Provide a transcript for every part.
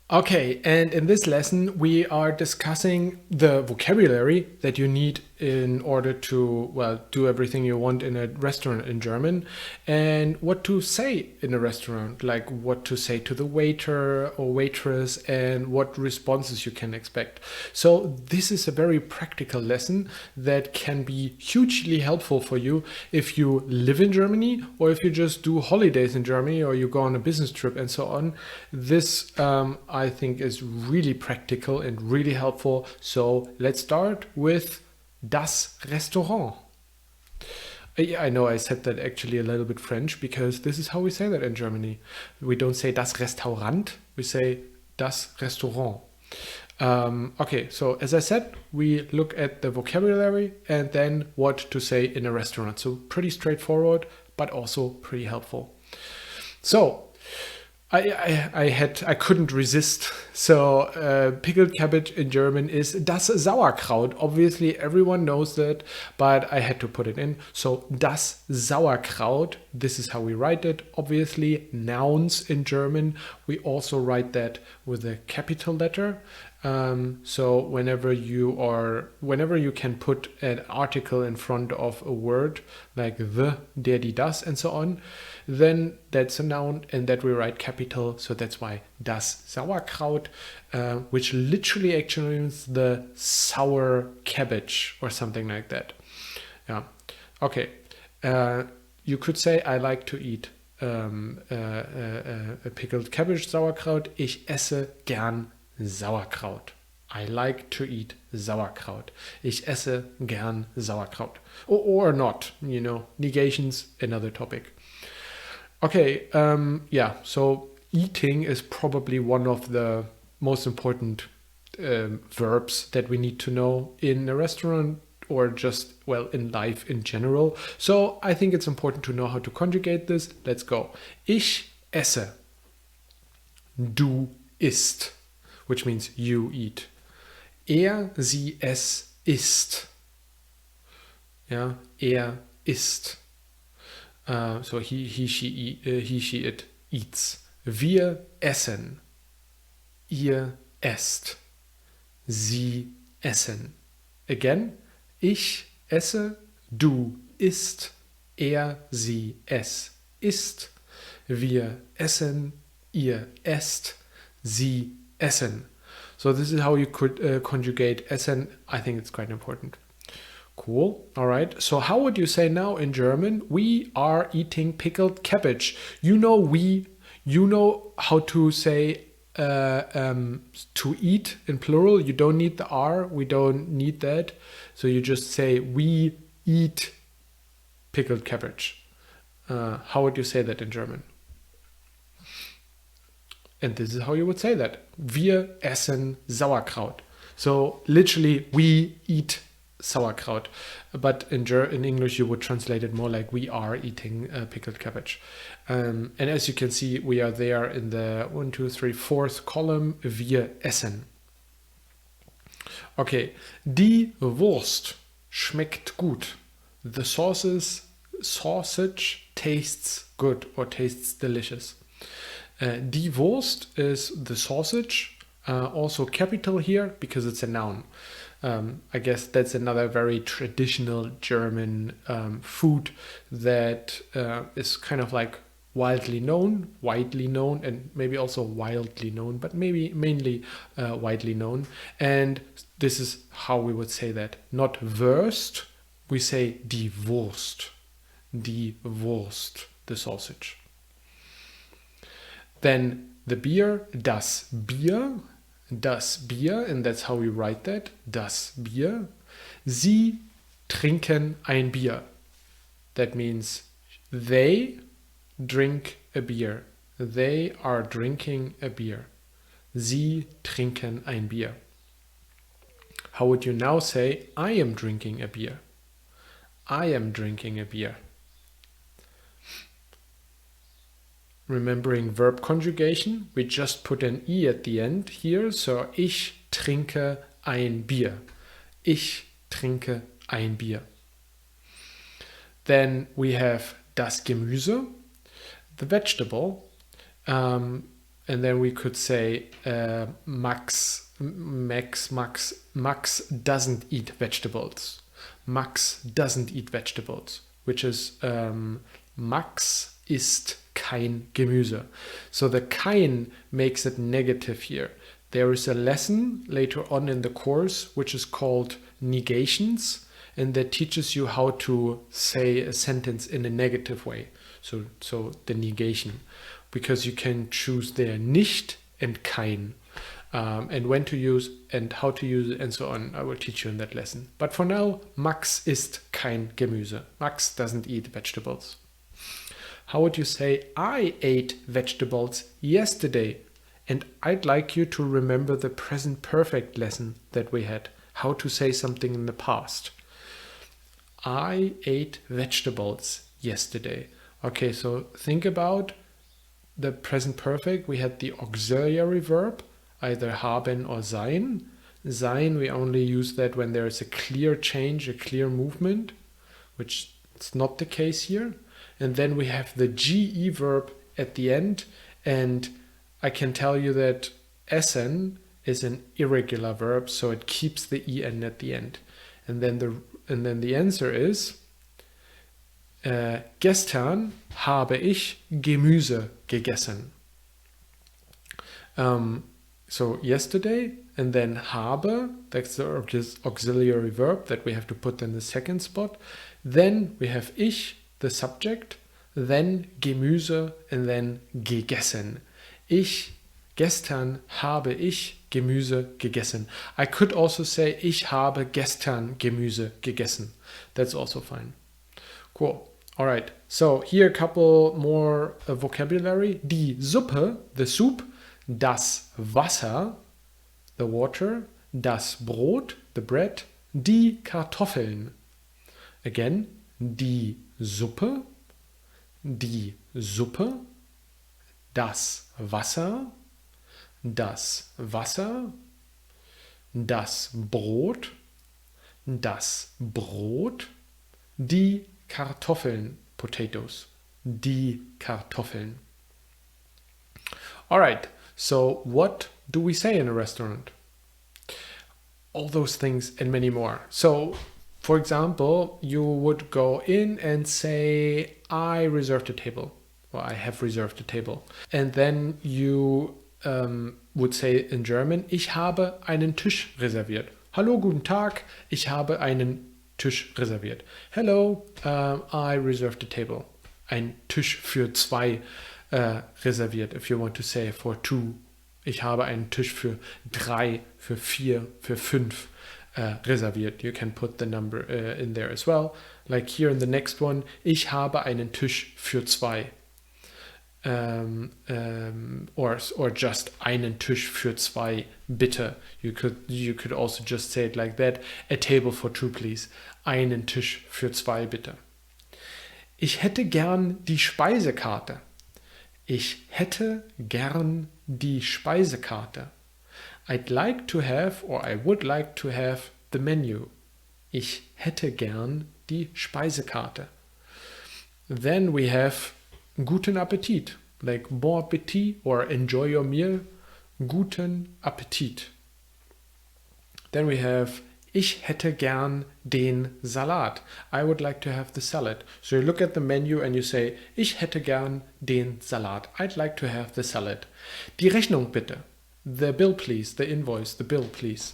Okay, and in this lesson, we are discussing the vocabulary that you need in order to, well, do everything you want in a restaurant in German, and what to say in a restaurant, like what to say to the waiter or waitress, and what responses you can expect. So, this is a very practical lesson that can be hugely helpful for you if you live in Germany or if you just do holidays in Germany or you go on a business trip and so on. This I think is really practical and really helpful. So let's start with das Restaurant. Yeah, I know I said that actually a little bit French because this is how we say that in Germany. We don't say das Restaurant, we say das Restaurant. Okay, so as I said, we look at the vocabulary and then what to say in a restaurant. So pretty straightforward, but also pretty helpful. So I couldn't resist. So pickled cabbage in German is das Sauerkraut. Obviously, everyone knows that, but I had to put it in. So das Sauerkraut. This is how we write it. Obviously, nouns in German. We also write that with a capital letter. So whenever you can put an article in front of a word like the, der, die, das, and so on, then that's a noun, and that we write capital. So that's why das Sauerkraut, which literally actually means the sour cabbage or something like that. Yeah. Okay. You could say I like to eat pickled cabbage Sauerkraut. Ich esse gern Sauerkraut. I like to eat Sauerkraut. Ich esse gern Sauerkraut. Or not, negations, another topic. Okay, yeah, so eating is probably one of the most important verbs that we need to know in a restaurant or just, well, in life in general. So I think it's important to know how to conjugate this. Let's go. Ich esse. Du isst. Which means you eat. Sie, es isst. Ja, isst. So he, she, it eats. Wir essen. Ihr esst. Sie essen. Again, ich esse, du isst, sie, es isst. Wir essen, ihr esst, sie essen. So this is how you could conjugate essen. I think it's quite important. Cool. All right. So how would you say now in German? We are eating pickled cabbage. You know how to say to eat in plural. You don't need the R. We don't need that. So you just say we eat pickled cabbage. How would you say that in German? And this is how you would say that. Wir essen Sauerkraut. So literally, we eat sauerkraut. But in English, you would translate it more like we are eating pickled cabbage. And as you can see, we are there in the 1, 2, 3, 4th column. Wir essen. Okay. Die Wurst schmeckt gut. The sausage tastes good or tastes delicious. Die Wurst is the sausage, also capital here because it's a noun. I guess that's another very traditional German food that is kind of like widely known, and maybe also wildly known, but maybe mainly widely known. And this is how we would say that. Not Wurst, we say die Wurst. Die Wurst, the sausage. Then the beer, das Bier, and that's how we write that, das Bier. Sie trinken ein Bier. That means they drink a beer. They are drinking a beer. Sie trinken ein Bier. How would you now say, I am drinking a beer? I am drinking a beer. Remembering verb conjugation, we just put an I at the end here. So, ich trinke ein Bier. Ich trinke ein Bier. Then we have das Gemüse, the vegetable. And then we could say Max doesn't eat vegetables. Max doesn't eat vegetables, which is Max isst kein Gemüse. So the kein makes it negative here. There is a lesson later on in the course which is called negations, and that teaches you how to say a sentence in a negative way. So the negation, because you can choose there nicht and kein, and when to use and how to use it and so on. I will teach you in that lesson. But for now, Max isst kein Gemüse. Max doesn't eat vegetables. How would you say, I ate vegetables yesterday? And I'd like you to remember the present perfect lesson that we had, how to say something in the past. I ate vegetables yesterday. Okay, so think about the present perfect. We had the auxiliary verb, either haben or sein. Sein, we only use that when there is a clear change, a clear movement, which is not the case here. And then we have the GE verb at the end, and I can tell you that essen is an irregular verb, so it keeps the en at the end. And then the answer is gestern habe ich Gemüse gegessen. So yesterday, and then habe, that's the auxiliary verb that we have to put in the second spot. Then we have ich, the subject, then Gemüse, and then gegessen. Gestern habe ich Gemüse gegessen. I could also say, ich habe gestern Gemüse gegessen. That's also fine. Cool. All right. So here a couple more vocabulary. Die Suppe, the soup. Das Wasser, the water. Das Brot, the bread. Die Kartoffeln. Again, die Suppe. Die Suppe. Das Wasser. Das Wasser, das Brot, die Kartoffeln, potatoes, die Kartoffeln. All right, so what do we say in a restaurant? All those things and many more. So, for example, you would go in and say, I reserved a table, or I have reserved a table. And then you would say in German, ich habe einen Tisch reserviert. Hallo, guten Tag, ich habe einen Tisch reserviert. Hello, I reserved a table. Ein Tisch für zwei reserviert, if you want to say for two. Ich habe einen Tisch für drei, für vier, für fünf reserviert. You can put the number in there as well. Like here in the next one, ich habe einen Tisch für zwei. Or just einen Tisch für zwei, bitte. You could also just say it like that. A table for two, please. Einen Tisch für zwei, bitte. Ich hätte gern die Speisekarte. Ich hätte gern die Speisekarte. I'd like to have, or I would like to have the menu. Ich hätte gern die Speisekarte. Then we have guten Appetit, like bon appetit or enjoy your meal, guten Appetit. Then we have ich hätte gern den Salat. I would like to have the salad. So you look at the menu and you say, ich hätte gern den Salat. I'd like to have the salad. Die Rechnung bitte. The bill please, the invoice, the bill please.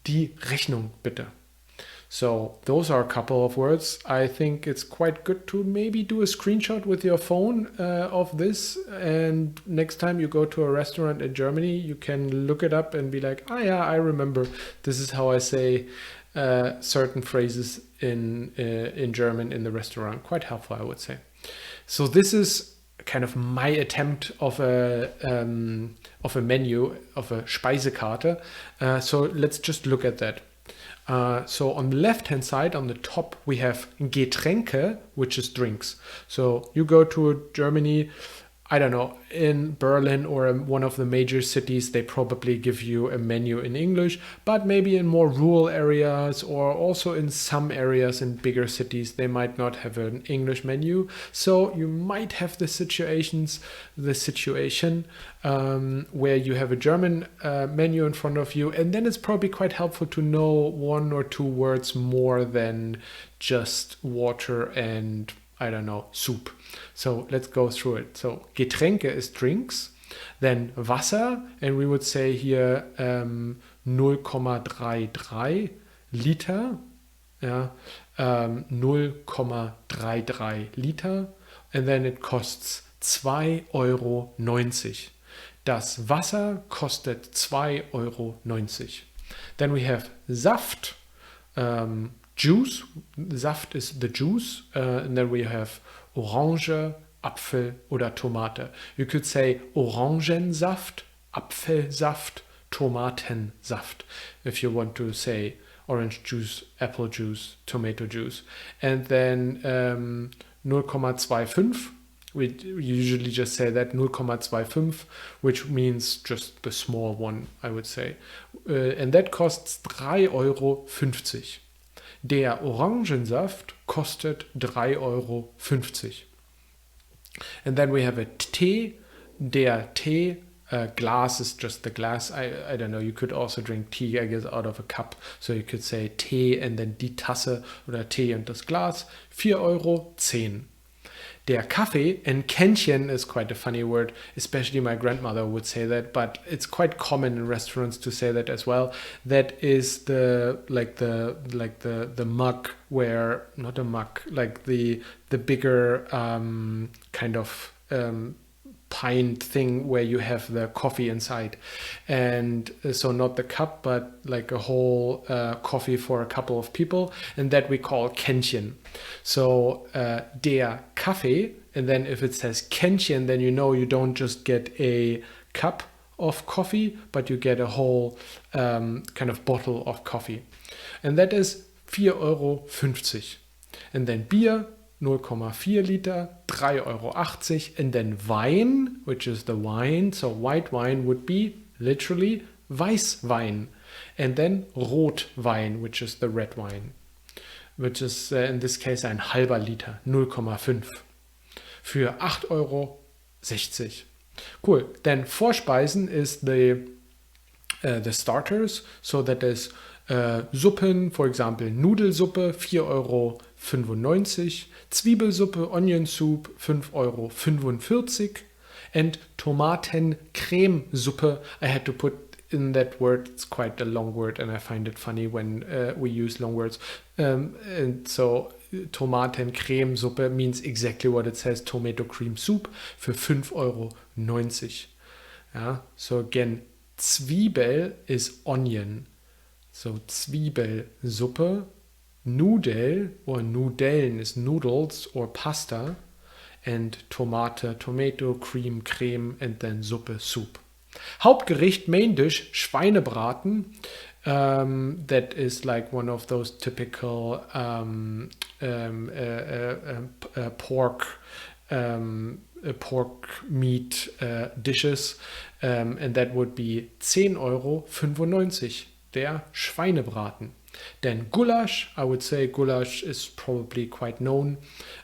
Die Rechnung bitte. So those are a couple of words. I think it's quite good to maybe do a screenshot with your phone of this. And next time you go to a restaurant in Germany, you can look it up and be like, oh yeah, I remember. This is how I say certain phrases in German in the restaurant. Quite helpful, I would say. So this is kind of my attempt of a menu, of a Speisekarte. So let's just look at that. So on the left hand side, on the top, we have Getränke, which is drinks. So you go to Germany, I don't know, in Berlin or one of the major cities, they probably give you a menu in English, but maybe in more rural areas or also in some areas in bigger cities, they might not have an English menu. So you might have the situation where you have a German menu in front of you, and then it's probably quite helpful to know one or two words more than just water and, I don't know, soup. So let's go through it. So Getränke is drinks, then Wasser, and we would say here 0,33 Liter, yeah, 0,33 Liter, and then it costs 2,90 Euro. Das Wasser kostet 2,90 Euro. Then we have Saft, juice. Saft is the juice, and then we have Orange, Apfel oder Tomate. You could say Orangensaft, Apfelsaft, Tomatensaft, if you want to say orange juice, apple juice, tomato juice. And then 0,25. We usually just say that 0,25, which means just the small one, I would say. And that costs 3,50 Euro. Der Orangensaft kostet 3,50 Euro. And then we have a Tee. Der Tee, glass is just the glass. I don't know, you could also drink tea, I guess, out of a cup. So you could say Tee and then die Tasse oder Tee und das Glas. 4,10 Euro. Der Kaffee, and Kännchen is quite a funny word, especially my grandmother would say that, but it's quite common in restaurants to say that as well. That is the mug where, not a mug, like the bigger kind of pint thing where you have the coffee inside, and so not the cup but like a whole coffee for a couple of people, and that we call Kännchen. So der Kaffee, and then if it says Kännchen, then you know you don't just get a cup of coffee, but you get a whole kind of bottle of coffee, and that is 4,50 Euro. And then beer, 0,4 Liter, 3,80 Euro. And then wine, which is the wine, so white wine would be literally Weißwein. And then Rotwein, which is the red wine, which is in this case ein halber Liter, 0,5. Für 8,60 Euro. Cool. Then Vorspeisen is the starters, so that is Suppen, for example, Nudelsuppe, 4,95 Euro. Zwiebelsuppe, Onion Soup, 5,45 Euro. And Tomatencremesuppe, I had to put in that word, it's quite a long word and I find it funny when we use long words. And so Tomatencremesuppe means exactly what it says, tomato cream soup, für 5,90 Euro. Yeah, so again, Zwiebel is onion. So Zwiebelsuppe, Nudel or Nudeln is noodles or pasta, and Tomate, tomato, cream, creme, and then Suppe, soup. Hauptgericht, main dish, Schweinebraten. That is like one of those typical pork meat dishes, and that would be 10,95 Euro, der Schweinebraten. Then goulash, I would say goulash is probably quite known,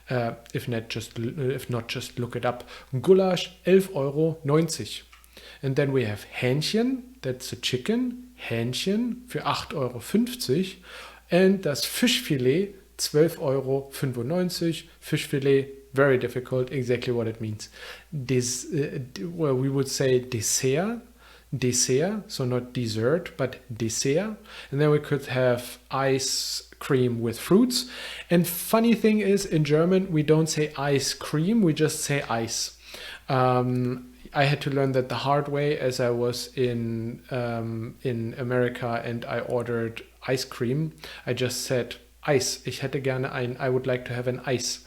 if not just look it up. Goulash, 11,90 Euro. And then we have Hähnchen, that's a chicken, Hähnchen für 8,50 Euro. And das Fischfilet, 12,95 Euro. Fischfilet, very difficult, exactly what it means. This, well, we would say dessert, so not dessert, but dessert. And then we could have ice cream with fruits. And funny thing is, in German, we don't say ice cream, we just say ice. I had to learn that the hard way as I was in America and I ordered ice cream. I just said Eis. Ich hätte gerne I would like to have an ice.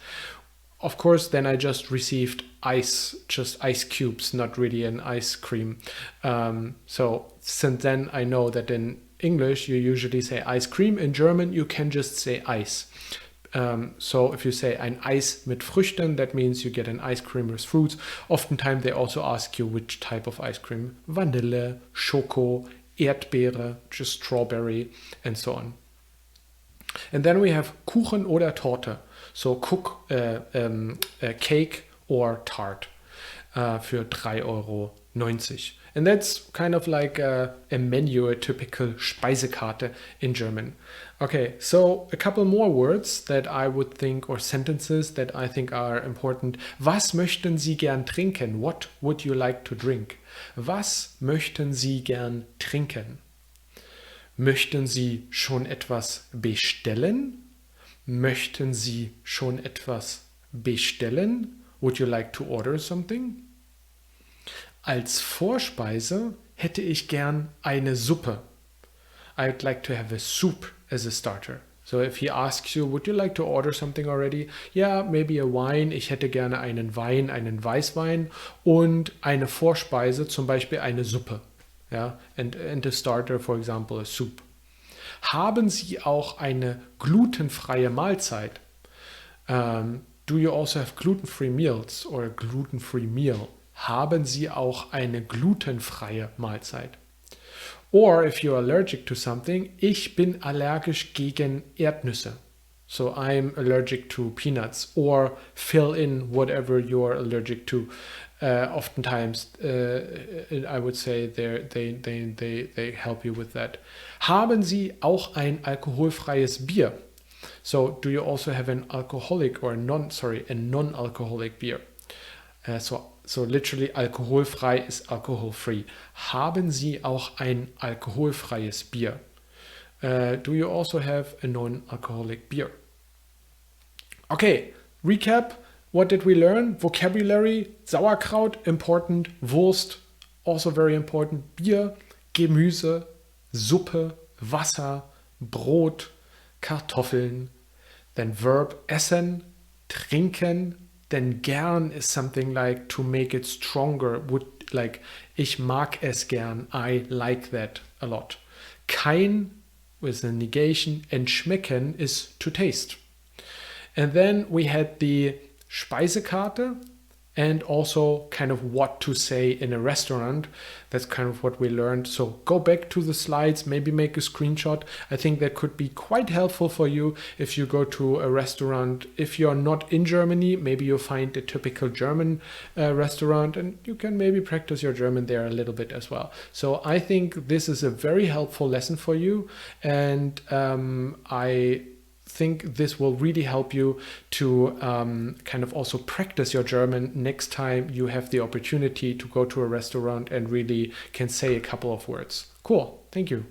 Of course, then I just received ice, just ice cubes, not really an ice cream. So since then, I know that in English, you usually say ice cream. In German, you can just say ice. So if you say ein Eis mit Früchten, that means you get an ice cream with fruits. Oftentimes they also ask you which type of ice cream. Vanille, Schoko, Erdbeere, just strawberry, and so on. And then we have Kuchen oder Torte. So cake or tart für 3,90 €. And that's kind of like a menu, a typical Speisekarte in German. Okay, so a couple more words that I would think, or sentences that I think are important. Was möchten Sie gern trinken? What would you like to drink? Was möchten Sie gern trinken? Möchten Sie schon etwas bestellen? Möchten Sie schon etwas bestellen? Would you like to order something? Als Vorspeise hätte ich gern eine Suppe. I'd like to have a soup as a starter. So if he asks you, would you like to order something already? Yeah, maybe a wine. Ich hätte gerne einen Wein, einen Weißwein und eine Vorspeise, zum Beispiel eine Suppe. Ja, and a starter, for example, a soup. Haben Sie auch eine glutenfreie Mahlzeit? Do you also have gluten-free meals or a gluten-free meal? Haben Sie auch eine glutenfreie Mahlzeit? Or if you're allergic to something, ich bin allergisch gegen Erdnüsse. So I'm allergic to peanuts, or fill in whatever you're allergic to. Oftentimes, I would say they help you with that. Haben Sie auch ein alkoholfreies Bier? So do you also have an alcoholic or a non-alcoholic beer? So literally alkoholfrei ist alcohol-free. Haben Sie auch ein alkoholfreies Bier? Do you also have a non-alcoholic beer? Okay, recap. What did we learn? Vocabulary, Sauerkraut, important. Wurst, also very important. Bier, Gemüse, Suppe, Wasser, Brot, Kartoffeln. Then verb, essen, trinken. Then gern is something like to make it stronger. Like, ich mag es gern. I like that a lot. Kein with a negation, and schmecken is to taste. And then we had the Speisekarte and also kind of what to say in a restaurant. That's kind of what we learned. So go back to the slides, maybe make a screenshot. I think that could be quite helpful for you if you go to a restaurant. If you're not in Germany, maybe you'll find a typical German restaurant and you can maybe practice your German there a little bit as well. So I think this is a very helpful lesson for you, and I think this will really help you to kind of also practice your German next time you have the opportunity to go to a restaurant and really can say a couple of words. Cool. Thank you.